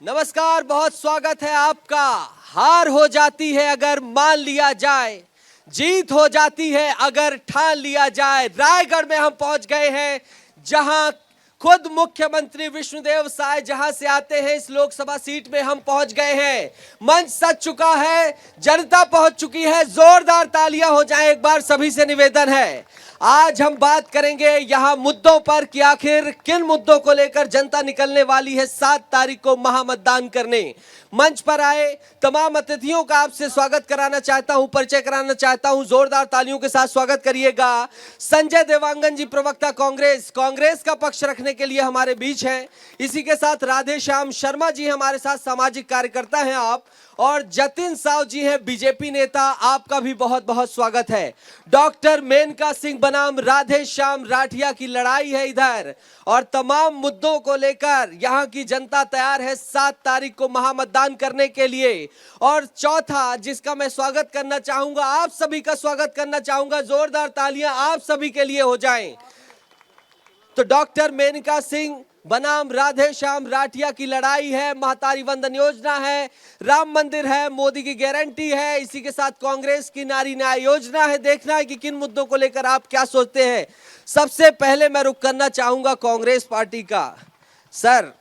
नमस्कार, बहुत स्वागत है आपका। हार हो जाती है अगर मान लिया जाए, जीत हो जाती है अगर ठान लिया जाए। रायगढ़ में हम पहुंच गए हैं, जहां खुद मुख्यमंत्री विष्णुदेव साय जहां से आते हैं, इस लोकसभा सीट में हम पहुंच गए हैं। मंच सज चुका है, जनता पहुंच चुकी है। जोरदार तालियां हो जाए एक बार, सभी से निवेदन है। आज हम बात करेंगे यहां मुद्दों पर कि आखिर किन मुद्दों को लेकर जनता निकलने वाली है 7 तारीख को महामतदान करने। मंच पर आए तमाम अतिथियों का आपसे स्वागत कराना चाहता हूं, परिचय कराना चाहता हूं। जोरदार तालियों के साथ स्वागत करिएगा। संजय देवांगन जी, प्रवक्ता कांग्रेस का पक्ष रखने के लिए हमारे बीच हैं। इसी के साथ राधे श्याम शर्मा जी हमारे साथ, सामाजिक कार्यकर्ता हैं आप। और जतिन साव जी हैं, बीजेपी नेता, आपका भी बहुत बहुत स्वागत है। डॉक्टर मेनका सिंह बनाम राधे श्याम राठिया की लड़ाई है इधर, और तमाम मुद्दों को लेकर यहां की जनता तैयार है 7 तारीख को महामतदान करने के लिए। और चौथा, जिसका मैं स्वागत करना चाहूंगा, आप सभी का स्वागत करना चाहूंगा, जोरदार तालियां आप सभी के लिए हो जाएं। तो डॉक्टर मेनका सिंह बनाम राधे श्याम राठिया की लड़ाई है। महतारी वंदन योजना है, राम मंदिर है, मोदी की गारंटी है, इसी के साथ कांग्रेस की नारी न्याय योजना है। देखना है कि किन मुद्दों को लेकर आप क्या सोचते हैं। सबसे पहले मैं रुख करना चाहूंगा कांग्रेस पार्टी का। सर,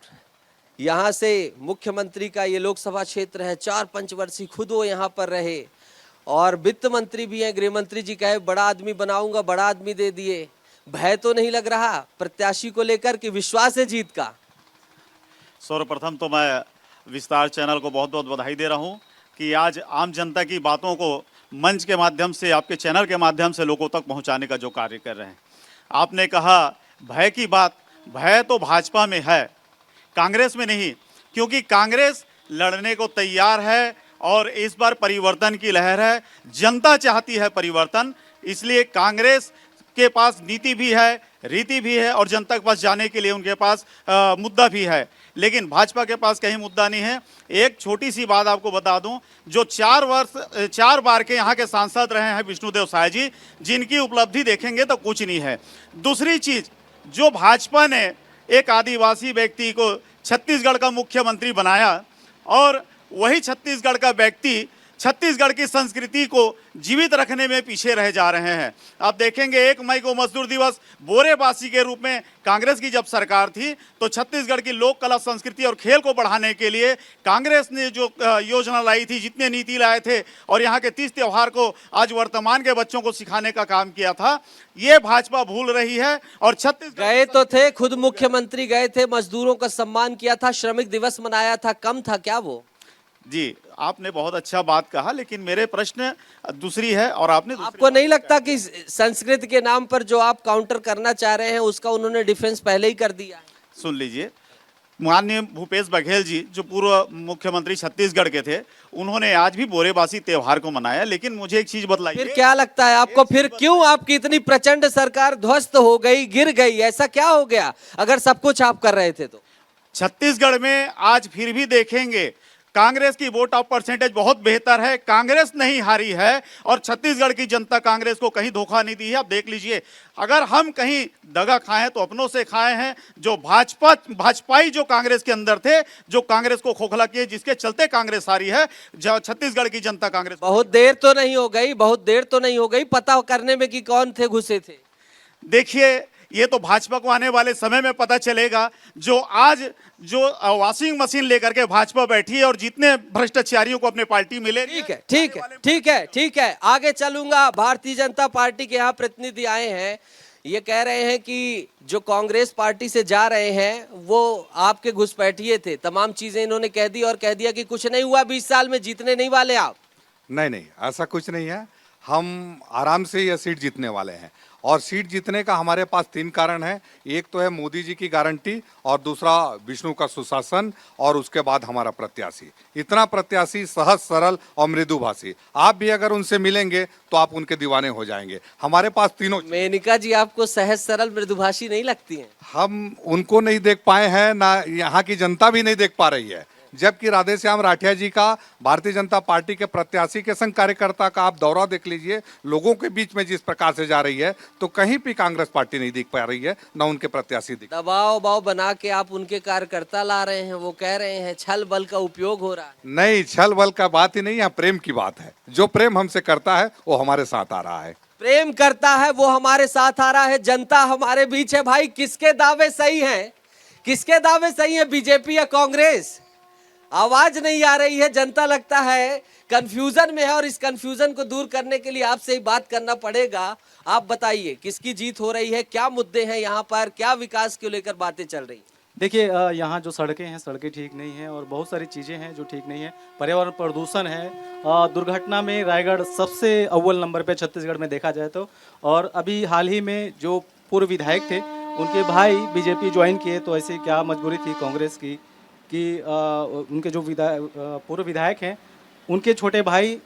यहां से मुख्यमंत्री का ये लोकसभा क्षेत्र है, 4 पंचवर्षीय खुद वो यहां पर रहे, और वित्त मंत्री भी हैं। गृह मंत्री जी कहे बड़ा आदमी बनाऊंगा, बड़ा आदमी दे दिए। भय तो नहीं लग रहा प्रत्याशी को लेकर कि विश्वास है जीत का? सर्वप्रथम तो मैं विस्तार चैनल को बहुत बहुत बधाई दे रहा हूं कि आज आम जनता की बातों को मंच के माध्यम से, आपके चैनल के माध्यम से लोगों तक पहुंचाने का जो कार्य कर रहे हैं। आपने कहा भय की बात, भय तो भाजपा में है, कांग्रेस में नहीं, क्योंकि कांग्रेस लड़ने को तैयार है और इस बार परिवर्तन की लहर है। जनता चाहती है परिवर्तन, इसलिए कांग्रेस के पास नीति भी है, रीति भी है, और जनता के पास जाने के लिए उनके पास मुद्दा भी है। लेकिन भाजपा के पास कहीं मुद्दा नहीं है। एक छोटी सी बात आपको बता दूं, जो 4 बार के यहाँ के सांसद रहे हैं विष्णुदेव साय जी, जिनकी उपलब्धि देखेंगे तो कुछ नहीं है। दूसरी चीज, जो भाजपा ने एक आदिवासी व्यक्ति को छत्तीसगढ़ का मुख्यमंत्री बनाया, और वही छत्तीसगढ़ का व्यक्ति छत्तीसगढ़ की संस्कृति को जीवित रखने में पीछे रह जा रहे हैं। आप देखेंगे 1 मई को मजदूर दिवस बोरेबासी के रूप में कांग्रेस की जब सरकार थी, तो छत्तीसगढ़ की लोक कला, संस्कृति और खेल को बढ़ाने के लिए कांग्रेस ने जो योजना लाई थी, जितने नीति लाए थे, और यहाँ के 30 त्यौहार को आज वर्तमान के बच्चों को सिखाने का काम किया था, ये भाजपा भूल रही है। और छत्तीसगढ़ गए तो थे, खुद मुख्यमंत्री गए थे, मजदूरों का सम्मान किया था, श्रमिक दिवस मनाया था, कम था क्या वो? जी, आपने बहुत अच्छा बात कहा, लेकिन मेरे प्रश्न दूसरी है और आपको नहीं लगता कि संस्कृत के नाम पर जो आप काउंटर करना चाह रहे हैं उसका उन्होंने डिफेंस पहले ही कर दिया? सुन लीजिए, माननीय भूपेश बघेल जी जो पूर्व मुख्यमंत्री छत्तीसगढ़ के थे, उन्होंने आज भी बोरेबासी त्योहार को मनाया। लेकिन मुझे एक चीज बतलाइए, फिर क्या लगता है आपको, फिर क्यों आपकी इतनी प्रचंड सरकार ध्वस्त हो गई, गिर गई? ऐसा क्या हो गया अगर सब कुछ आप कर रहे थे तो? छत्तीसगढ़ में आज फिर भी देखेंगे कांग्रेस की वोट ऑफ परसेंटेज बहुत बेहतर है। कांग्रेस नहीं हारी है, और छत्तीसगढ़ की जनता कांग्रेस को कहीं धोखा नहीं दी है। आप देख लीजिए, अगर हम कहीं दगा खाए हैं तो अपनों से खाए हैं। जो भाजपाई जो कांग्रेस के अंदर थे, जो कांग्रेस को खोखला किए, जिसके चलते कांग्रेस हारी है, छत्तीसगढ़ की जनता कांग्रेस। बहुत देर तो नहीं हो गई, बहुत देर तो नहीं हो गई पता करने में कि कौन थे घुसे थे? देखिए, ये तो भाजपा को आने वाले समय में पता चलेगा। जो आज जो वॉशिंग मशीन लेकर के भाजपा बैठी है, और जितने भ्रष्टाचारियों को अपने पार्टी मिले। ठीक है, ठीक है, ठीक है, ठीक है, आगे चलूंगा। भारतीय जनता पार्टी के यहाँ प्रतिनिधि आए हैं, ये कह रहे हैं कि जो कांग्रेस पार्टी से जा रहे हैं वो आपके घुसपैठिए थे, तमाम चीजें इन्होंने कह दी, और कह दिया कि कुछ नहीं हुआ, 20 साल में जीतने नहीं वाले आप। नहीं, ऐसा कुछ नहीं है। हम आराम से यह सीट जीतने वाले हैं, और सीट जीतने का हमारे पास 3 कारण है। एक तो है मोदी जी की गारंटी, और दूसरा विष्णु का सुशासन, और उसके बाद हमारा प्रत्याशी। इतना प्रत्याशी सहज, सरल और मृदुभाषी, आप भी अगर उनसे मिलेंगे तो आप उनके दीवाने हो जाएंगे। हमारे पास तीनों। मेनका जी आपको सहज, सरल, मृदुभाषी नहीं लगती हैं? हम उनको नहीं देख पाए हैं, ना यहाँ की जनता भी नहीं देख पा रही है। जबकि राधेश्याम राठिया जी का, भारतीय जनता पार्टी के प्रत्याशी के संग कार्यकर्ता का आप दौरा देख लीजिए, लोगों के बीच में जिस प्रकार से जा रही है, तो कहीं भी कांग्रेस पार्टी नहीं दिख पा रही है, न उनके प्रत्याशी दिख। दबाव उबाव बना के आप उनके कार्यकर्ता ला रहे हैं, वो कह रहे हैं छल बल का उपयोग हो रहा है। नहीं, छल बल का बात ही नहीं, यहाँ प्रेम की बात है। जो प्रेम हमसे करता है वो हमारे साथ आ रहा है। प्रेम करता है वो हमारे साथ आ रहा है, जनता हमारे बीच है। भाई किसके दावे सही हैं, किसके दावे सही हैं, बीजेपी या कांग्रेस? आवाज नहीं आ रही है, जनता लगता है कंफ्यूजन में है, और इस कंफ्यूजन को दूर करने के लिए आपसे ही बात करना पड़ेगा। आप बताइए किसकी जीत हो रही है, क्या मुद्दे हैं यहाँ पर, क्या विकास को लेकर बातें चल रही? देखिए यहाँ जो सड़कें हैं, सड़कें ठीक नहीं हैं और बहुत सारी चीज़ें हैं जो ठीक नहीं है। पर्यावरण प्रदूषण है, दुर्घटना में रायगढ़ सबसे अव्वल नंबर पे छत्तीसगढ़ में देखा जाए तो। और अभी हाल ही में जो पूर्व विधायक थे, उनके भाई बीजेपी ज्वाइन किए, तो ऐसी क्या मजबूरी थी कांग्रेस की कि उनके जो पूर्व विधायक हैं, उनके छोटे भाई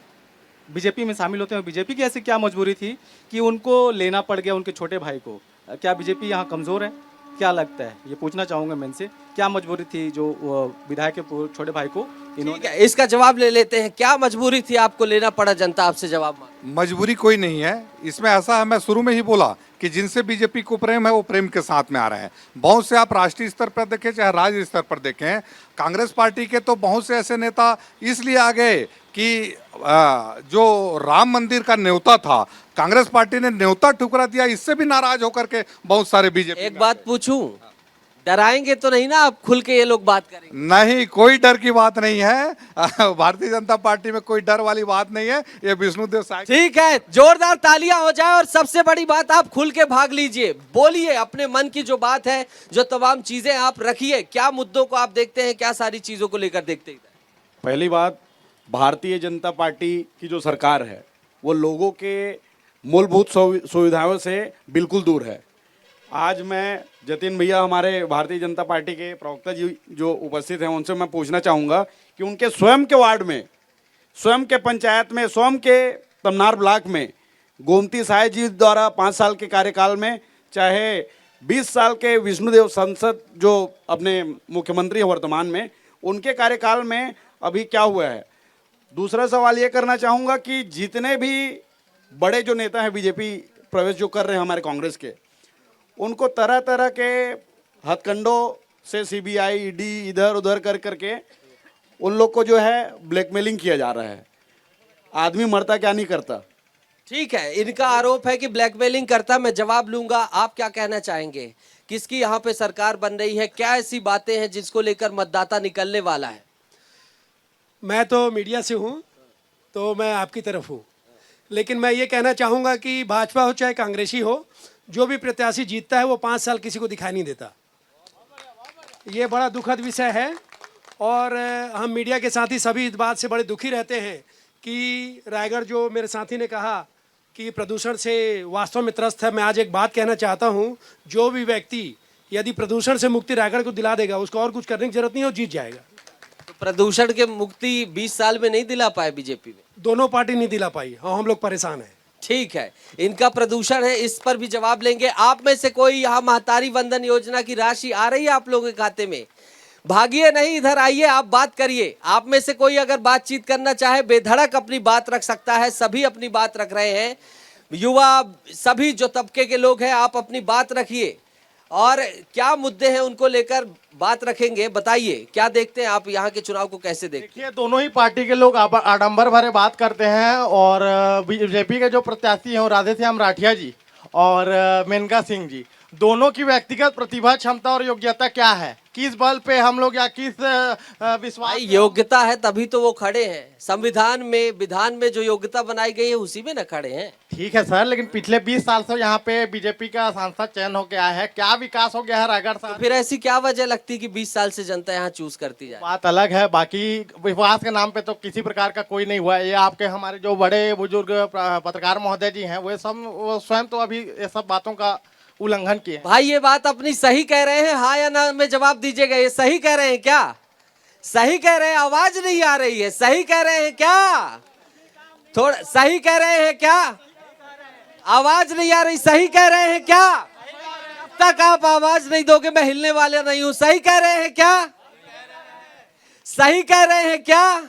बीजेपी में शामिल होते हैं। बीजेपी की ऐसी क्या मजबूरी थी कि उनको लेना पड़ गया उनके छोटे भाई को? क्या बीजेपी यहाँ कमज़ोर है? क्या लगता है, ये पूछना चाहूँगा मैं इनसे, क्या मजबूरी थी जो विधायक के छोटे भाई को ठीक है, इसका जवाब ले लेते हैं। क्या मजबूरी थी, आपको लेना पड़ा, जनता आपसे जवाब मांगे? मजबूरी कोई नहीं है इसमें। ऐसा है, मैं शुरू में ही बोला कि जिनसे बीजेपी को प्रेम है वो प्रेम के साथ में आ रहे हैं। बहुत से आप राष्ट्रीय स्तर पर देखें चाहे राज्य स्तर पर देखें, कांग्रेस पार्टी के तो बहुत से ऐसे नेता इसलिए आ गए कि जो राम मंदिर का न्योता था, कांग्रेस पार्टी ने न्योता ठुकरा दिया, इससे भी नाराज होकर के बहुत सारे बीजेपी। एक बात पूछूं, डराएंगे तो नहीं ना आप, खुल के ये लोग बात करेंगे? नहीं, कोई डर की बात नहीं है। भारतीय जनता पार्टी में कोई डर वाली बात नहीं है। ये विष्णुदेव साय। ठीक है, जोरदार तालियां हो जाए। और सबसे बड़ी बात, आप खुल के भाग लीजिए, बोलिए अपने मन की जो बात है, जो तमाम चीजें आप रखिए। क्या मुद्दों को आप देखते हैं, क्या सारी चीजों को लेकर देखते हैं? पहली बात, भारतीय जनता पार्टी की जो सरकार है वो लोगों के मूलभूत सुविधाओं से बिल्कुल दूर है। आज मैं जतिन भैया, हमारे भारतीय जनता पार्टी के प्रवक्ता जी जो उपस्थित हैं, उनसे मैं पूछना चाहूँगा कि उनके स्वयं के वार्ड में, स्वयं के पंचायत में, स्वयं के तमनार ब्लॉक में गोमती साय जी द्वारा 5 साल के कार्यकाल में, चाहे 20 साल के विष्णुदेव सांसद जो अपने मुख्यमंत्री हैं वर्तमान में, उनके कार्यकाल में अभी क्या हुआ है। दूसरा सवाल ये करना चाहूँगा कि जितने भी बड़े जो नेता हैं बीजेपी प्रवेश जो कर रहे हैं हमारे कांग्रेस के, उनको तरह तरह के हथकंडों से सीबीआई, ईडी इधर उधर कर करके उन लोग को जो है ब्लैकमेलिंग किया जा रहा है। आदमी मरता क्या नहीं करता। ठीक है, इनका आरोप है कि ब्लैकमेलिंग करता। मैं जवाब लूंगा, आप क्या कहना चाहेंगे? किसकी यहाँ पे सरकार बन रही है, क्या ऐसी बातें हैं जिसको लेकर मतदाता निकलने वाला है? मैं तो मीडिया से हूँ, तो मैं आपकी तरफ हूँ, लेकिन मैं ये कहना चाहूँगा कि भाजपा हो चाहे कांग्रेसी हो, जो भी प्रत्याशी जीतता है वो 5 साल किसी को दिखाई नहीं देता। ये बड़ा दुखद विषय है, और हम मीडिया के साथी सभी इस बात से बड़े दुखी रहते हैं कि रायगढ़, जो मेरे साथी ने कहा कि प्रदूषण से वास्तव में त्रस्त है। मैं आज एक बात कहना चाहता हूँ, जो भी व्यक्ति यदि प्रदूषण से मुक्ति रायगढ़ को दिला देगा, उसको और कुछ करने की जरूरत नहीं है, वो जीत जाएगा। तो प्रदूषण के मुक्ति 20 साल में नहीं दिला पाए बीजेपी में? दोनों पार्टी नहीं दिला पाई, हाँ, हम लोग परेशान हैं। ठीक है, इनका प्रदूषण है, इस पर भी जवाब लेंगे। आप में से कोई यहाँ महतारी वंदन योजना की राशि आ रही है आप लोगों के खाते में? भागिए नहीं, इधर आइए, आप बात करिए। आप में से कोई अगर बातचीत करना चाहे, बेधड़क अपनी बात रख सकता है। सभी अपनी बात रख रहे हैं, युवा, सभी जो तबके के लोग हैं, आप अपनी बात रखिए। और क्या मुद्दे हैं उनको लेकर बात रखेंगे। बताइए क्या देखते हैं आप, यहाँ के चुनाव को कैसे देखते हैं? देखिए, दोनों ही पार्टी के लोग आडंबर भरे बात करते हैं, और बीजेपी के जो प्रत्याशी हैं राधेश्याम राठिया जी और मेनका सिंह जी, दोनों की व्यक्तिगत प्रतिभा, क्षमता और योग्यता क्या है, किस बल पे हम लोग या किस विश्वास, योग्यता है तभी तो वो खड़े हैं। संविधान में, विधान में जो योग्यता बनाई गई है उसी में न खड़े हैं। ठीक है सर, लेकिन पिछले 20 साल से यहाँ पे बीजेपी का सांसद चयन हो गया है, क्या विकास हो गया है रायगढ़ से? तो फिर ऐसी क्या वजह लगती कि 20 साल से जनता यहाँ चूज करती जाए? बात अलग है, बाकी विश्वास के नाम पे तो किसी प्रकार का कोई नहीं हुआ है। ये आपके हमारे जो बड़े बुजुर्ग पत्रकार महोदय जी हैं, वो स्वयं तो अभी ये सब बातों का उल्लंघन किए। भाई ये बात अपनी सही कह रहे हैं, हाँ या ना में जवाब दीजिएगा। ये सही कह रहे हैं क्या? सही कह रहे हैं? आवाज नहीं आ रही है। सही कह रहे हैं क्या? थोड़ा सही कह रहे हैं क्या? आवाज नहीं आ रही। सही कह रहे हैं क्या? तक आप आवाज नहीं दोगे मैं हिलने वाला नहीं हूं। सही कह रहे हैं क्या? सही कह रहे हैं क्या?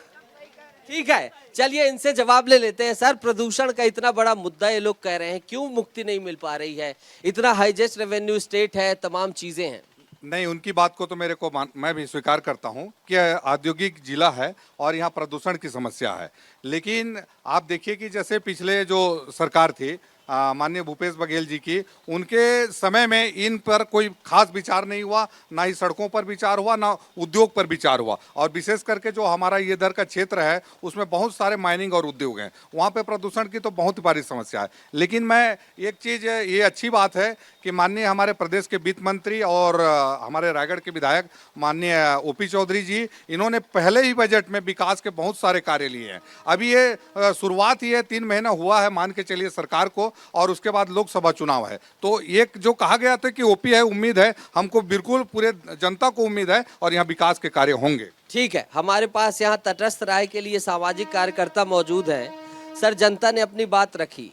ठीक है, चलिए इनसे जवाब ले लेते हैं। सर, प्रदूषण का इतना बड़ा मुद्दा ये लोग कह रहे हैं, क्यों मुक्ति नहीं मिल पा रही है? इतना हाईएस्ट रेवेन्यू स्टेट है, तमाम चीजें हैं। नहीं, उनकी बात को तो मैं भी स्वीकार करता हूं कि औद्योगिक जिला है और यहाँ प्रदूषण की समस्या है। लेकिन आप देखिए कि जैसे पिछले जो सरकार थी माननीय भूपेश बघेल जी की, उनके समय में इन पर कोई खास विचार नहीं हुआ, ना ही सड़कों पर विचार हुआ, ना उद्योग पर विचार हुआ। और विशेष करके जो हमारा ये इधर का क्षेत्र है उसमें बहुत सारे माइनिंग और उद्योग हैं, वहाँ पे प्रदूषण की तो बहुत भारी समस्या है। लेकिन मैं एक चीज़, ये अच्छी बात है कि माननीय हमारे प्रदेश के वित्त मंत्री और हमारे रायगढ़ के विधायक माननीय ओपी चौधरी जी, इन्होंने पहले ही बजट में विकास के बहुत सारे कार्य लिए हैं। अभी ये शुरुआत ही है, 3 महीना हुआ है मान के चलिए सरकार को, और उसके बाद लोकसभा चुनाव है। तो एक जो कहा गया था कि ओपी है, उम्मीद है हमको, बिल्कुल पूरे जनता को उम्मीद है और यहाँ विकास के कार्य होंगे। ठीक है, हमारे पास यहाँ तटस्थ राय के लिए सामाजिक कार्यकर्ता मौजूद हैं। सर, जनता ने अपनी बात रखी,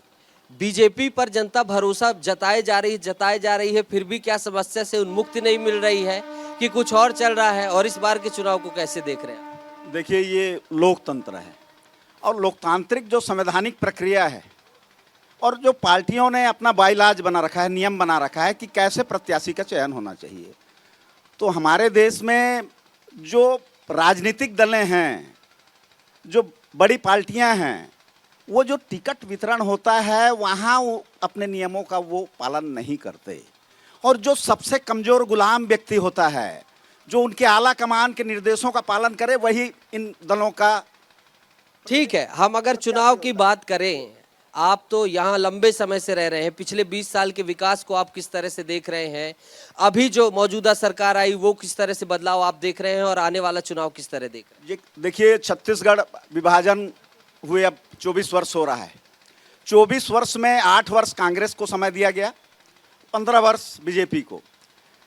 बीजेपी पर जनता भरोसा जताए जा रही है, फिर भी क्या समस्या से उन्मुक्ति नहीं मिल रही है कि कुछ और चल रहा है? और इस बार के चुनाव को कैसे देख रहे हैं? देखिए, ये लोकतंत्र है और लोकतांत्रिक जो संवैधानिक प्रक्रिया है और जो पार्टियों ने अपना बाइलाज बना रखा है, नियम बना रखा है कि कैसे प्रत्याशी का चयन होना चाहिए। तो हमारे देश में जो राजनीतिक दलें हैं, जो बड़ी पार्टियां हैं, वो जो टिकट वितरण होता है वहाँ वो अपने नियमों का वो पालन नहीं करते। और जो सबसे कमज़ोर गुलाम व्यक्ति होता है, जो उनके आला कमान के निर्देशों का पालन करे, वही इन दलों का। ठीक है, हम अगर चुनाव की बात करें, आप तो यहाँ लंबे समय से रह रहे हैं, पिछले 20 साल के विकास को आप किस तरह से देख रहे हैं? अभी जो मौजूदा सरकार आई वो किस तरह से बदलाव आप देख रहे हैं, और आने वाला चुनाव किस तरह देख रहे हैं? ये देखिए, छत्तीसगढ़ विभाजन हुए अब 24 वर्ष हो रहा है। 24 वर्ष में 8 वर्ष कांग्रेस को समय दिया गया, 15 वर्ष बीजेपी को।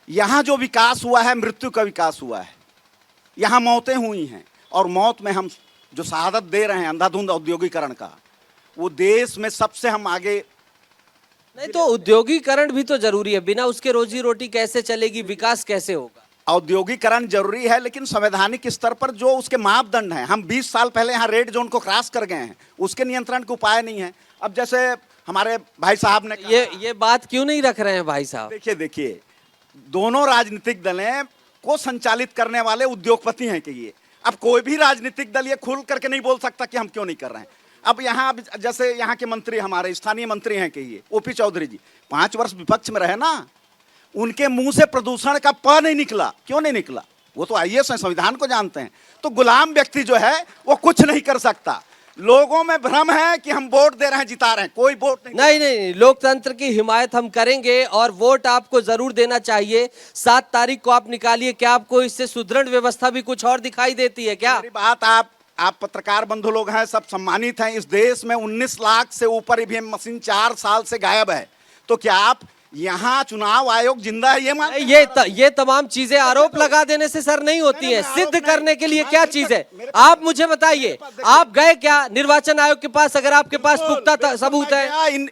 यहाँ जो विकास हुआ है, मृत्यु का विकास हुआ है। यहाँ मौतें हुई हैं, और मौत में हम जो शहादत दे रहे हैं अंधाधुंध औद्योगिकरण का, वो देश में सबसे हम आगे। नहीं तो औद्योगिकरण भी तो जरूरी है, बिना उसके रोजी रोटी कैसे चलेगी, विकास कैसे होगा? औद्योगिकरण जरूरी है, लेकिन संवैधानिक स्तर पर जो उसके मापदंड हैं, हम 20 साल पहले यहाँ रेड जोन को क्रॉस कर गए हैं, उसके नियंत्रण के उपाय नहीं है। अब जैसे हमारे भाई साहब ने ये बात क्यों नहीं रख रहे हैं भाई साहब? देखिए, दोनों राजनीतिक दलें को संचालित करने वाले उद्योगपति हैं कि ये, अब कोई भी राजनीतिक दल ये खुल करके नहीं बोल सकता कि हम क्यों नहीं कर रहे हैं। अब यहाँ जैसे यहाँ के मंत्री, हमारे स्थानीय मंत्री हैं कि ये ओपी चौधरी जी 5 वर्ष विपक्ष में रहे ना, उनके मुंह से प्रदूषण का प नहीं निकला। क्यों नहीं निकला? वो तो आईएएस हैं, संविधान को जानते हैं। तो गुलाम व्यक्ति जो है वो कुछ नहीं कर सकता। लोगों में भ्रम है कि हम वोट दे रहे हैं, जिता रहे हैं, कोई वोट नहीं। लोकतंत्र की हिमायत हम करेंगे और वोट आपको जरूर देना चाहिए। 7 तारीख को आप निकालिए। क्या आपको इससे सुदृढ़ व्यवस्था भी कुछ और दिखाई देती है क्या? मेरी बात, आप पत्रकार बंधु लोग हैं, सब सम्मानित हैं। इस देश में 19 लाख से ऊपर ईवीएम मशीन 4 साल से गायब है। तो क्या आप यहाँ चुनाव आयोग जिंदा है ये तमाम चीजें आरोप लगा देने से सर नहीं होती है। सिद्ध करने के लिए क्या चीज है, आप मुझे बताइए। आप गए क्या निर्वाचन आयोग के पास, अगर आपके पास पुख्ता सबूत है?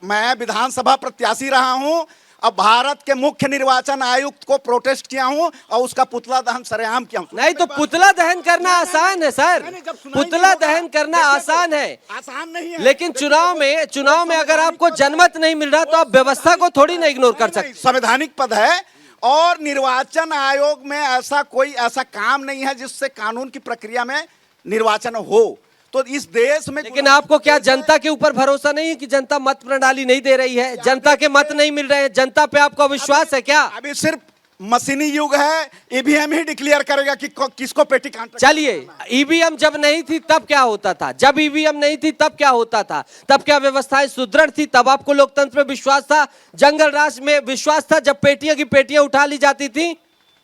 मैं विधानसभा प्रत्याशी रहा हूँ, अब भारत के मुख्य निर्वाचन आयुक्त को प्रोटेस्ट किया हूं और उसका पुतला दहन सरेआम किया हूं। नहीं तो पुतला दहन करना आसान है सर, पुतला दहन करना आसान है, आसान नहीं है। लेकिन चुनाव में अगर आपको जनमत नहीं मिल रहा तो आप व्यवस्था को थोड़ी ना इग्नोर कर सकते। संवैधानिक पद है और निर्वाचन आयोग में ऐसा कोई ऐसा काम नहीं है जिससे कानून की प्रक्रिया में निर्वाचन हो। तो इस देश में, लेकिन आपको क्या जनता के ऊपर भरोसा नहीं है कि जनता मत प्रणाली नहीं दे रही है, जनता के मत नहीं मिल रहे हैं, जनता पे आपको विश्वास है क्या? अभी सिर्फ मशीनी युग है, ईवीएम ही डिक्लेयर करेगा कि किसको पेटी कांट। चलिए, ईवीएम जब नहीं थी तब क्या होता था? जब ईवीएम नहीं थी तब क्या होता था? तब क्या व्यवस्थाएं सुदृढ़ थी? तब आपको लोकतंत्र में विश्वास था, जंगल राज में विश्वास था, जब पेटियां की पेटियां उठा ली जाती थी?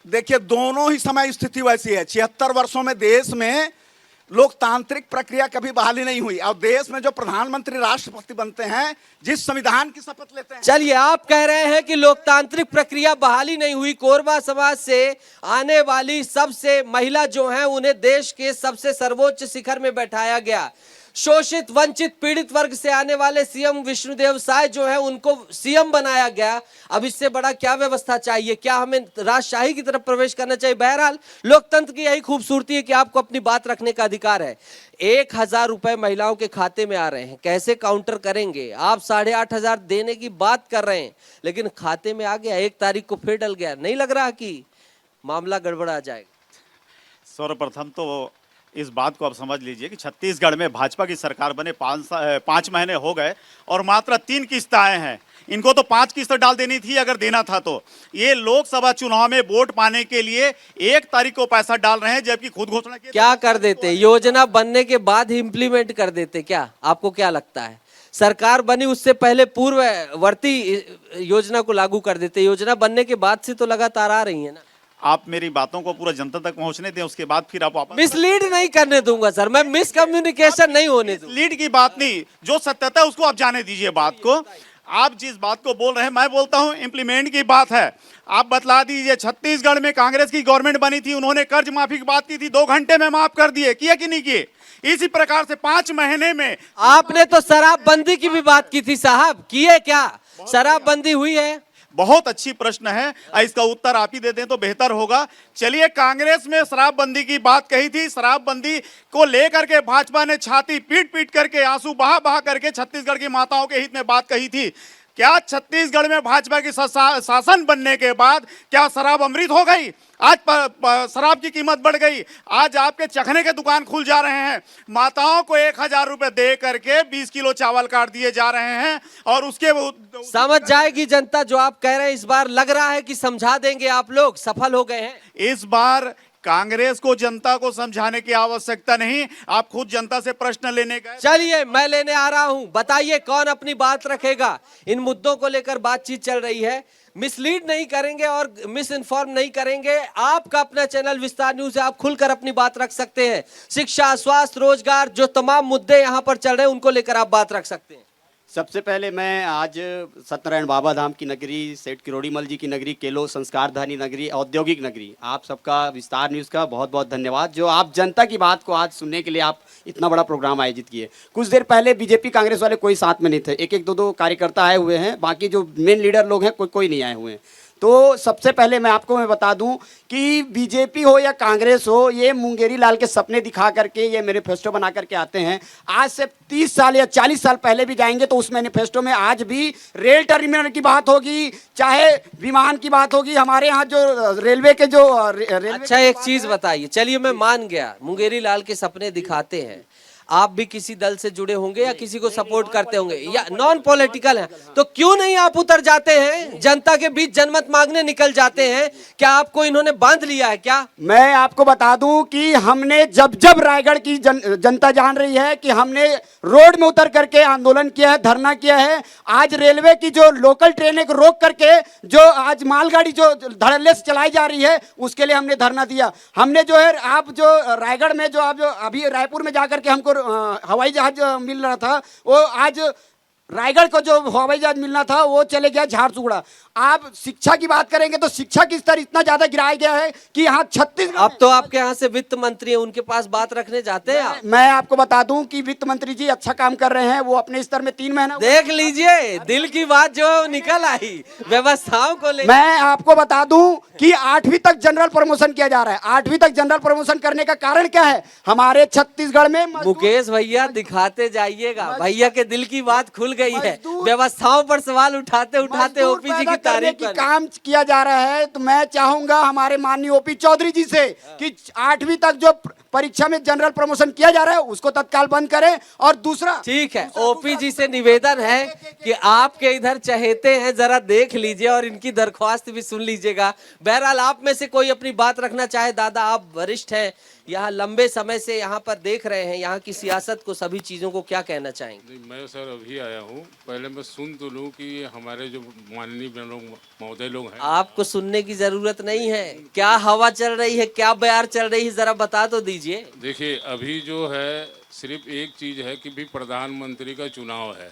देखिए, दोनों ही समय स्थिति वैसी है। 76 वर्षों में देश में लोकतांत्रिक प्रक्रिया कभी बहाली नहीं हुई। और देश में जो प्रधानमंत्री राष्ट्रपति बनते हैं, जिस संविधान की शपथ लेते हैं। चलिए, आप कह रहे हैं कि लोकतांत्रिक प्रक्रिया बहाली नहीं हुई। कोरबा समाज से आने वाली सबसे महिला जो हैं उन्हें देश के सबसे सर्वोच्च शिखर में बैठाया गया। शोषित वंचित पीड़ित वर्ग से आने वाले सीएम विष्णुदेव साय जो है उनको सीएम बनाया गया। अब इससे बड़ा क्या व्यवस्था चाहिए? क्या हमें राजशाही की तरफ प्रवेश करना चाहिए? बहरहाल लोकतंत्र की यही खूबसूरती है कि आपको अपनी बात रखने का अधिकार है। 1,000 रुपए महिलाओं के खाते में आ रहे हैं, कैसे काउंटर करेंगे? आप 8,500 देने की बात कर रहे हैं, लेकिन खाते में आ गया, 1 तारीख को फिर डल गया। नहीं लग रहा कि मामला गड़बड़ा जाएगा? सर्वप्रथम तो इस बात को आप समझ लीजिए कि छत्तीसगढ़ में भाजपा की सरकार बने 5 महीने हो गए और मात्र 3 किस्त आए हैं। इनको तो 5 किस्त डाल देनी थी अगर देना था तो। ये लोकसभा चुनाव में वोट पाने के लिए 1 तारीख को पैसा डाल रहे हैं, जबकि खुद घोषणा की क्या कर देते? योजना बनने के बाद ही इंप्लीमेंट कर देते क्या? आपको क्या लगता है? सरकार बनी उससे पहले पूर्ववर्ती योजना को लागू कर देते। योजना बनने के बाद से तो लगातार आ रही है ना। आप मेरी बातों को पूरा जनता तक पहुंचने दें, उसके बाद फिर आप वापस। मिसलीड नहीं करने दूंगा सर, मैं मिसकम्युनिकेशन नहीं होने दूंगा। लीड की बात नहीं, जो सत्यता है उसको आप जाने दीजिए बात को। आप जिस बात को बोल रहे हैं, मैं बोलता हूं इम्प्लीमेंट की बात है। आप बतला दीजिए, छत्तीसगढ़ में कांग्रेस की गवर्नमेंट बनी थी, उन्होंने कर्ज माफी की बात की थी, 2 घंटे में माफ कर दिए, किए कि नहीं किए? इसी प्रकार से 5 महीने में आपने तो शराबबंदी की भी बात की थी साहब, किए क्या? शराबबंदी हुई है? बहुत अच्छी प्रश्न है, इसका उत्तर आप ही दे दें तो बेहतर होगा। चलिए, कांग्रेस में शराबबंदी की बात कही थी, शराबबंदी को लेकर के भाजपा ने छाती पीट पीट करके, आंसू बहा बहा करके छत्तीसगढ़ की माताओं के हित में बात कही थी। क्या छत्तीसगढ़ में भाजपा की शासन बनने के बाद क्या शराब अमृत हो गई? आज शराब की कीमत बढ़ गई। आज आपके चखने के दुकान खुल जा रहे हैं। माताओं को 1,000 रुपए दे करके 20 किलो चावल काट दिए जा रहे हैं और उसके समझ जाएगी जनता जो आप कह रहे हैं। इस बार लग रहा है कि समझा देंगे आप लोग, सफल हो गए हैं। इस बार कांग्रेस को जनता को समझाने की आवश्यकता नहीं, आप खुद जनता से प्रश्न लेने का। चलिए, मैं लेने आ रहा हूं। बताइए कौन अपनी बात रखेगा? इन मुद्दों को लेकर बातचीत चल रही है। मिसलीड नहीं करेंगे और मिस इन्फॉर्म नहीं करेंगे। आपका अपना चैनल विस्तार न्यूज है, आप खुलकर अपनी बात रख सकते हैं। शिक्षा, स्वास्थ्य, रोजगार, जो तमाम मुद्दे यहाँ पर चल रहे हैं उनको लेकर आप बात रख सकते हैं। सबसे पहले मैं आज सत्यनारायण बाबा धाम की नगरी, सेठ किरोड़ीमल जी की नगरी, केलो संस्कारधानी नगरी, औद्योगिक नगरी, आप सबका विस्तार न्यूज़ का बहुत बहुत धन्यवाद, जो आप जनता की बात को आज सुनने के लिए आप इतना बड़ा प्रोग्राम आयोजित किए। कुछ देर पहले बीजेपी कांग्रेस वाले कोई साथ में नहीं थे, एक एक दो दो कार्यकर्ता आए हुए हैं, बाकी जो मेन लीडर लोग हैं कोई नहीं आए हुए हैं। तो सबसे पहले मैं बता दूं कि बीजेपी हो या कांग्रेस हो, ये मुंगेरी लाल के सपने दिखा करके ये मैनिफेस्टो बना करके आते हैं। आज से 30 साल या 40 साल पहले भी जाएंगे तो उस मैनिफेस्टो में आज भी रेल टर्मिनल की बात होगी, चाहे विमान की बात होगी। हमारे यहाँ जो रेलवे के जो अच्छा, एक चीज बताइए। चलिए, मैं मान गया मुंगेरी लाल के सपने दिखाते हैं। आप भी किसी दल से जुड़े होंगे या किसी को सपोर्ट करते होंगे या नॉन पॉलिटिकल हैं, तो क्यों नहीं आप उतर जाते हैं, जनता के बीच जनमत मांगने निकल जाते हैं? क्या आपको इन्होंने बांध लिया है क्या? मैं आपको बता दूं कि हमने जब रायगढ़ की जनता जान रही है कि हमने रोड में उतर करके आंदोलन किया है, धरना किया है। आज रेलवे की जो लोकल ट्रेनें को रोक करके जो आज मालगाड़ी जो धड़ल्ले से चलाई जा रही है, उसके लिए हमने धरना दिया। हमने जो है, आप जो रायगढ़ में जो आप जो अभी रायपुर में जाकर के हमको हवाई जहाज मिल रहा था, वो आज रायगढ़ को जो हवाई जहाज मिलना था वो चले गया झारसुगुड़ा। आप शिक्षा की बात करेंगे तो शिक्षा की स्तर इतना ज्यादा गिराया गया है कि यहाँ छत्तीसगढ़। अब तो आपके यहाँ से वित्त मंत्री है, उनके पास बात रखने जाते हैं आप? मैं आपको बता दूं कि वित्त मंत्री जी अच्छा काम कर रहे हैं, वो अपने स्तर में 3 महीना देख लीजिए, दिल की बात जो निकल आई व्यवस्थाओं को लेकर। मैं आपको बता दूं कि 8वीं तक जनरल प्रमोशन किया जा रहा है। 8वीं तक जनरल प्रमोशन करने का कारण क्या है? हमारे छत्तीसगढ़ में मुकेश भैया दिखाते जाइएगा, भैया के दिल की बात खुल गई है। व्यवस्थाओं पर सवाल उठाते उठाते ओपीजी की तारीफ की काम किया जा रहा है। तो मैं चाहूंगा हमारे माननीय ओपी चौधरी जी से कि 8वीं तक जो परीक्षा में जनरल प्रमोशन किया जा रहा है उसको तत्काल बंद करें। और दूसरा, ठीक है, ओपी जी से निवेदन है कि आपके इधर चहेते हैं, जरा देख लीजिए और इनकी दरख्वास्त भी सुन लीजिएगा। बहरहाल, आप में से कोई अपनी बात रखना चाहे? दादा, आप वरिष्ठ हैं, यहाँ लंबे समय से यहाँ पर देख रहे हैं यहाँ की सियासत को, सभी चीजों को, क्या कहना चाहेंगे? मैं सर अभी आया हूँ, पहले मैं सुन तो लूँ कि हमारे जो माननीय महोदय लोग हैं। आपको सुनने की जरूरत नहीं है। क्या हवा चल रही है, क्या बयार चल रही है, जरा बता तो दीजिए। देखिए, अभी जो है सिर्फ एक चीज है कि भी प्रधानमंत्री का चुनाव है,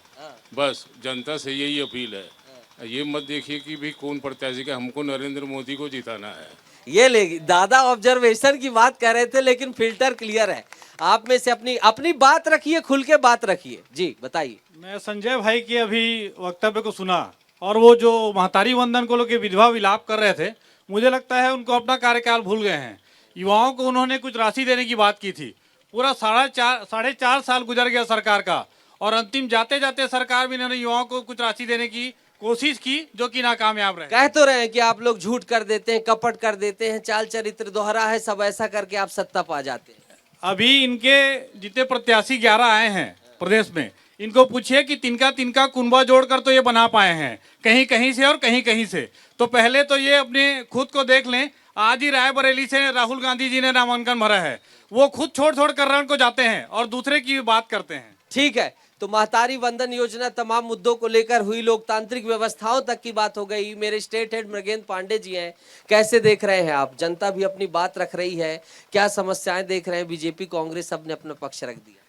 बस जनता से यही अपील है। ये मत देखिए कि भी कौन प्रत्याशी का, हमको नरेंद्र मोदी को जिताना है। ये ले दादा ऑब्जर्वेशन की बात कर रहे थे, लेकिन फिल्टर क्लियर है। आप में से अपनी अपनी बात रखिए, खुल के बात रखिए। जी बताइए। मैं संजय भाई के अभी वक्तव्य को सुना, और वो जो महतारी वंदन को लेकर विधवा विलाप कर रहे थे, मुझे लगता है उनको अपना कार्यकाल भूल गए हैं। युवाओं को उन्होंने कुछ राशि देने की बात की थी, पूरा साढ़े चार साल गुजर गया सरकार का, और अंतिम जाते जाते सरकार भी इन्होंने युवाओं को कुछ राशि देने की कोशिश की, जो कि नाकामयाब रहे। कह तो रहे हैं कि आप लोग झूठ कर देते हैं, कपट कर देते हैं, चाल चरित्र दोहरा है, सब ऐसा करके आप सत्ता पा जाते हैं। अभी इनके जितने प्रत्याशी 11 आए हैं प्रदेश में, इनको पूछिए कि तिनका तिनका कुनबा जोड़कर तो ये बना पाए हैं, कहीं कहीं से और कहीं कहीं से। तो पहले तो ये अपने खुद को देख लें। आज ही रायबरेली से राहुल गांधी जी ने नामांकन भरा है, वो खुद छोड़ छोड़ कर रण को जाते हैं और दूसरे की बात करते हैं। ठीक है, तो महतारी वंदन योजना तमाम मुद्दों को लेकर हुई, लोकतांत्रिक व्यवस्थाओं तक की बात हो गई। मेरे स्टेट हेड मृगेंद्र पांडे जी हैं, कैसे देख रहे हैं आप? जनता भी अपनी बात रख रही है, क्या समस्याएं देख रहे हैं? बीजेपी कांग्रेस सब ने अपना पक्ष रख दिया।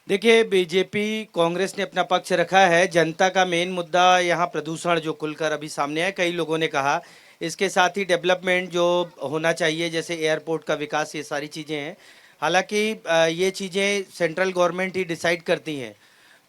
देखिए, बीजेपी कांग्रेस ने अपना पक्ष रखा है। जनता का मेन मुद्दा यहाँ प्रदूषण जो खुलकर अभी सामने है, कई लोगों ने कहा। इसके साथ ही डेवलपमेंट जो होना चाहिए, जैसे एयरपोर्ट का विकास, ये सारी चीज़ें हैं। हालांकि ये चीज़ें सेंट्रल गवर्नमेंट ही डिसाइड करती हैं,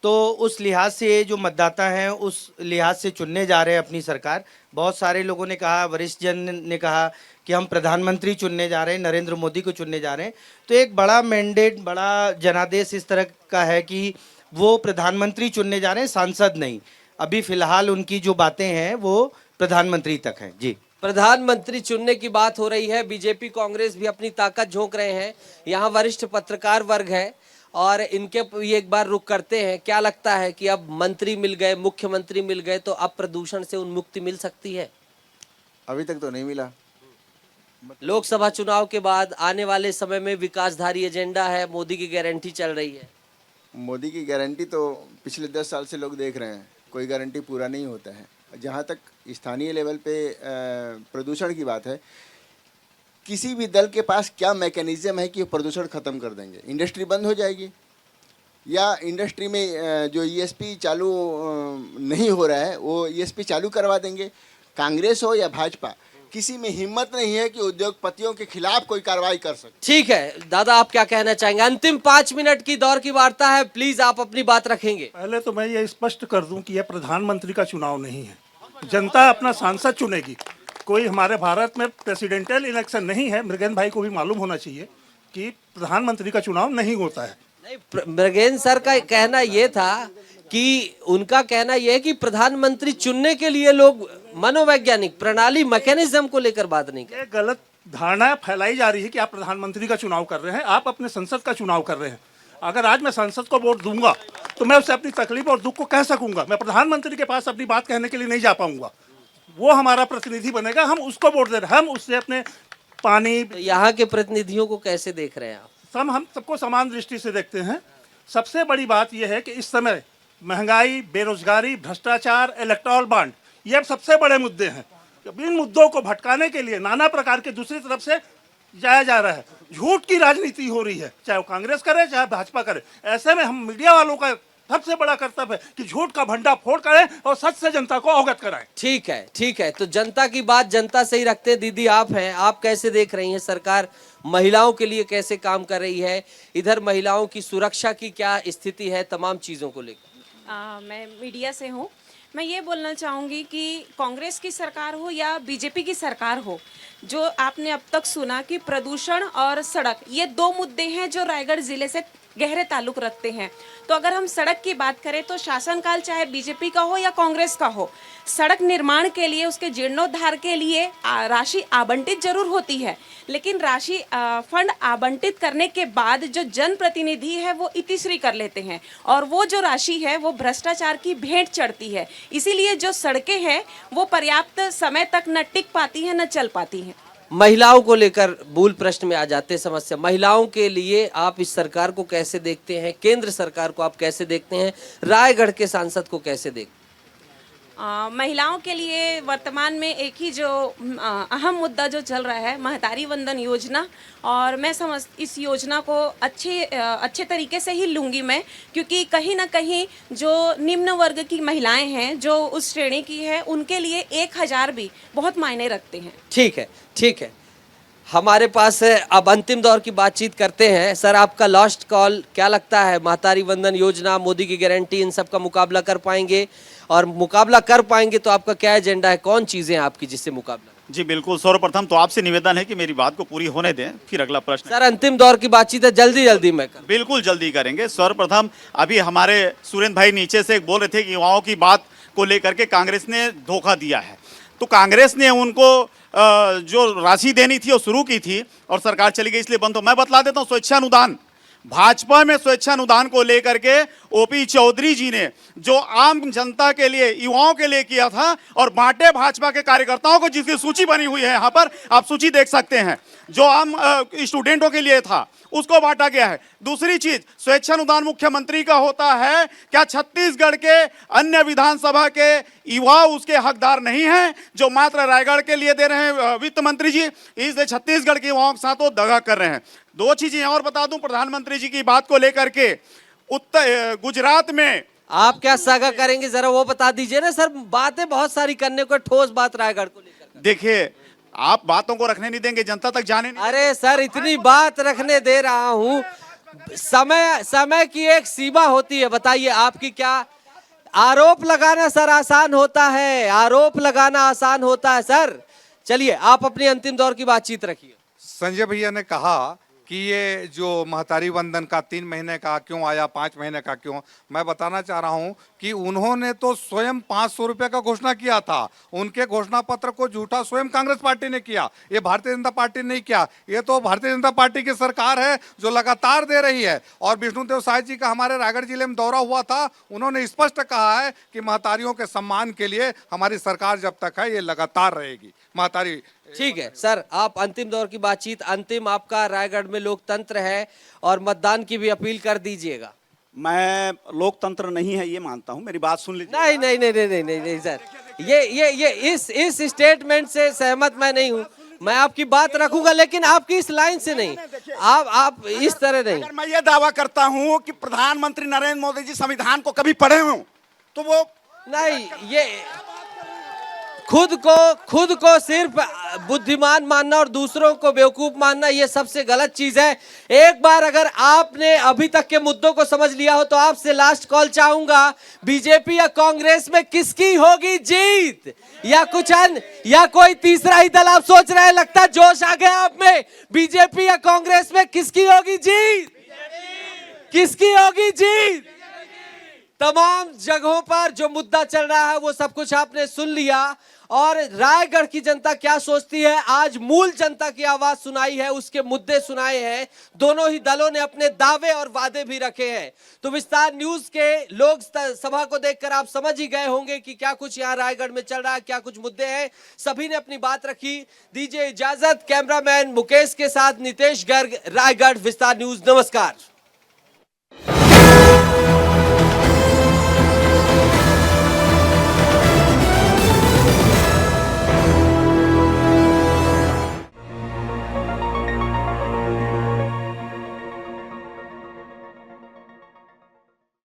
तो उस लिहाज से जो मतदाता हैं उस लिहाज से चुनने जा रहे हैं अपनी सरकार। बहुत सारे लोगों ने कहा, वरिष्ठ जन ने कहा कि हम प्रधानमंत्री चुनने जा रहे हैं, नरेंद्र मोदी को चुनने जा रहे हैं। तो एक बड़ा मैंडेट, बड़ा जनादेश इस तरह का है कि वो प्रधानमंत्री चुनने जा रहे हैं, सांसद नहीं। अभी फिलहाल उनकी जो बातें हैं वो प्रधानमंत्री तक हैं। जी, प्रधानमंत्री चुनने की बात हो रही है। बीजेपी कांग्रेस भी अपनी ताकत झोंक रहे हैं। यहाँ वरिष्ठ पत्रकार वर्ग है और इनके ये एक बार रुक करते हैं। क्या लगता है कि अब मंत्री मिल गए, मुख्यमंत्री मिल गए, तो अब प्रदूषण से उन्मुक्ति मिल सकती है? अभी तक तो नहीं मिला। लोकसभा चुनाव के बाद आने वाले समय में विकासधारी एजेंडा है, मोदी की गारंटी चल रही है। मोदी की गारंटी तो पिछले 10 साल से लोग देख रहे हैं, कोई गारंटी पूरा नहीं होता है। जहाँ तक स्थानीय लेवल पे प्रदूषण की बात है, किसी भी दल के पास क्या मैकेनिज्म है कि वो प्रदूषण ख़त्म कर देंगे? इंडस्ट्री बंद हो जाएगी, या इंडस्ट्री में जो ईएसपी चालू नहीं हो रहा है वो ईएसपी चालू करवा देंगे? कांग्रेस हो या भाजपा, किसी में हिम्मत नहीं है कि उद्योगपतियों के खिलाफ कोई कार्रवाई कर सके। ठीक है दादा, आप क्या कहना चाहेंगे? अंतिम 5 मिनट की दौर की वार्ता है, प्लीज आप अपनी बात रखेंगे। पहले तो मैं ये स्पष्ट कर दूं कि यह प्रधानमंत्री का चुनाव नहीं है, जनता अपना सांसद चुनेगी। कोई हमारे भारत में प्रेसिडेंशियल इलेक्शन नहीं है। मृगेंद्र भाई को भी मालूम होना चाहिए कि प्रधानमंत्री का चुनाव नहीं होता है। नहीं, मृगेंद्र सर का कहना ये था कि उनका कहना यह है कि प्रधानमंत्री चुनने के लिए लोग मनोवैज्ञानिक प्रणाली, मैकेनिज्म को लेकर बात नहीं कर। गलत धारणा फैलाई जा रही है कि आप प्रधानमंत्री का चुनाव कर रहे हैं, आप अपने संसद का चुनाव कर रहे हैं। अगर आज मैं संसद को वोट दूंगा तो मैं उससे अपनी तकलीफ और दुख को कह सकूंगा। मैं प्रधानमंत्री के पास अपनी बात कहने के लिए नहीं जा पाऊंगा। वो हमारा प्रतिनिधि बनेगा, हम उसको वोट दे रहे हैं, हम उससे अपने पानी। तो यहाँ के प्रतिनिधियों को कैसे देख रहे हैं आप? हम सबको समान दृष्टि से देखते हैं। सबसे बड़ी बात यह है कि इस समय महंगाई, बेरोजगारी, भ्रष्टाचार, इलेक्टोरल बॉन्ड, ये सबसे बड़े मुद्दे हैं। इन मुद्दों को भटकाने के लिए नाना प्रकार के दूसरी तरफ से जाया जा रहा है। झूठ की राजनीति हो रही है, चाहे वो कांग्रेस करे चाहे भाजपा करे। ऐसे में हम मीडिया वालों का सबसे बड़ा कर्तव्य है कि झूठ का भंडाफोड़ करें और सच से जनता को अवगत कराएं। ठीक है, ठीक है। तो जनता की बात जनता से ही रखते हैं। दीदी आप हैं, आप कैसे देख रही हैं सरकार महिलाओं के लिए कैसे काम कर रही है? इधर महिलाओं की सुरक्षा की क्या स्थिति है, तमाम चीजों को लेकर? मैं मीडिया से हूँ। मैं ये बोलना चाहूँगी कि कांग्रेस की सरकार हो या बीजेपी की सरकार हो, जो आपने अब तक सुना कि प्रदूषण और सड़क, ये 2 मुद्दे हैं जो रायगढ़ ज़िले से गहरे ताल्लुक रखते हैं। तो अगर हम सड़क की बात करें तो शासनकाल चाहे बीजेपी का हो या कांग्रेस का हो, सड़क निर्माण के लिए, उसके जीर्णोद्धार के लिए राशि आवंटित जरूर होती है, लेकिन राशि फंड आवंटित करने के बाद जो जनप्रतिनिधि है वो इतिश्री कर लेते हैं और वो जो राशि है वो भ्रष्टाचार की भेंट चढ़ती है। इसीलिए जो सड़कें हैं वो पर्याप्त समय तक न टिक पाती हैं न चल पाती हैं। महिलाओं को लेकर मूल प्रश्न में आ जाते हैं। समस्या महिलाओं के लिए आप इस सरकार को कैसे देखते हैं? केंद्र सरकार को आप कैसे देखते हैं? रायगढ़ के सांसद को कैसे देखते हैं? महिलाओं के लिए वर्तमान में एक ही जो अहम मुद्दा जो चल रहा है, महतारी वंदन योजना, और मैं इस योजना को अच्छे तरीके से ही लूँगी मैं, क्योंकि कहीं ना कहीं जो निम्न वर्ग की महिलाएं हैं, जो उस श्रेणी की है, उनके लिए 1000 भी बहुत मायने रखते हैं। ठीक है, ठीक है। हमारे पास है, अब अंतिम दौर की बातचीत करते हैं। सर, आपका लास्ट कॉल, क्या लगता है महतारी वंदन योजना, मोदी की गारंटी, इन सब का मुकाबला कर पाएंगे? और मुकाबला कर पाएंगे तो आपका क्या एजेंडा है, कौन चीजें आपकी जिससे मुकाबला? जी बिल्कुल, सर्वप्रथम तो आपसे निवेदन है कि मेरी बात को पूरी होने दें, फिर अगला प्रश्न। सर, अंतिम दौर की बातचीत है, जल्दी जल्दी में कर। बिल्कुल जल्दी करेंगे। सर्वप्रथम अभी हमारे सुरेंद्र भाई नीचे से बोल रहे थे कि युवाओं की बात को लेकर के कांग्रेस ने धोखा दिया है। तो कांग्रेस ने उनको जो राशि देनी थी वो शुरू की थी और सरकार चली गई इसलिए बंद। तो मैं बतला देता हूँ, स्वेच्छानुदान, भाजपा में स्वेच्छानुदान को लेकर के ओपी चौधरी जी ने जो आम जनता के लिए, युवाओं के लिए किया था और बांटे भाजपा के कार्यकर्ताओं को, जिसकी सूची बनी हुई है यहाँ पर, आप सूची देख सकते हैं, जो आम स्टूडेंटों के लिए था उसको बांटा गया है। दूसरी चीज, स्वेच्छानुदान मुख्यमंत्री का होता है, क्या छत्तीसगढ़ के अन्य विधानसभा के युवा उसके हकदार नहीं हैं जो मात्र रायगढ़ के लिए दे रहे हैं वित्त मंत्री जी? इसलिए छत्तीसगढ़ के युवाओं के साथ वो दगा कर रहे हैं। दो चीजें और बता दूं प्रधानमंत्री जी की बात को लेकर के, उत्तर गुजरात में आप क्या सागा करेंगे, जरा वो बता दीजिए ना सर। बातें बहुत सारी करने को, ठोस बात रायगढ़ को लेकर। देखिए, आप बातों को रखने नहीं देंगे, जनता तक जाने नहीं। अरे सर, इतनी बात रखने दे रहा हूँ, समय की एक सीमा होती है। बताइए, आपकी क्या? आरोप लगाना सर आसान होता है, आरोप लगाना आसान होता है सर। चलिए, आप अपनी अंतिम दौर की बातचीत रखिए। संजय भैया ने कहा कि ये जो महतारी वंदन का 3 महीने का क्यों आया, 5 महीने का क्यों, मैं बताना चाह रहा हूं कि उन्होंने तो स्वयं 500 रुपए का घोषणा किया था। उनके घोषणा पत्र को झूठा स्वयं कांग्रेस पार्टी ने किया, ये भारतीय जनता पार्टी ने नहीं किया। ये तो भारतीय जनता पार्टी की सरकार है जो लगातार दे रही है। और विष्णुदेव साय जी का हमारे रायगढ़ जिले में दौरा हुआ था, उन्होंने स्पष्ट कहा है कि महतारियों के सम्मान के लिए हमारी सरकार जब तक है ये लगातार रहेगी। महतारी, ठीक है सर, आप अंतिम दौर की बातचीत, अंतिम आपका रायगढ़ में लोकतंत्र है और मतदान की भी अपील कर दीजिएगा। मैं लोकतंत्र नहीं है ये मानता हूँ, मेरी बात सुन लीजिए। नहीं नहीं नहीं नहीं नहीं नहीं, नहीं सर, ये इस स्टेटमेंट से सहमत मैं नहीं हूँ। मैं आपकी बात रखूंगा लेकिन आपकी इस लाइन से नहीं, आप इस तरह नहीं। अगर मैं ये दावा करता हूँ कि प्रधानमंत्री नरेंद्र मोदी जी संविधान को कभी पढ़े हों तो वो नहीं, ये खुद को सिर्फ बुद्धिमान मानना और दूसरों को बेवकूफ मानना, ये सबसे गलत चीज है। एक बार अगर आपने अभी तक के मुद्दों को समझ लिया हो तो आपसे लास्ट कॉल चाहूंगा, बीजेपी या कांग्रेस में किसकी होगी जीत, या कुछ अन्य, या कोई तीसरा ही दल आप सोच रहे हैं? लगता है जोश आ गया आप में। बीजेपी या कांग्रेस में किसकी होगी जीत? किसकी होगी जीत? तमाम जगहों पर जो मुद्दा चल रहा है वो सब कुछ आपने सुन लिया। और रायगढ़ की जनता क्या सोचती है, आज मूल जनता की आवाज सुनाई है, उसके मुद्दे सुनाए हैं। दोनों ही दलों ने अपने दावे और वादे भी रखे हैं। तो विस्तार न्यूज के लोक सभा को देखकर आप समझ ही गए होंगे कि क्या कुछ यहाँ रायगढ़ में चल रहा है, क्या कुछ मुद्दे हैं। सभी ने अपनी बात रखी। दीजिए इजाजत, कैमरामैन मुकेश के साथ नितेश गर्ग, रायगढ़, विस्तार न्यूज। नमस्कार।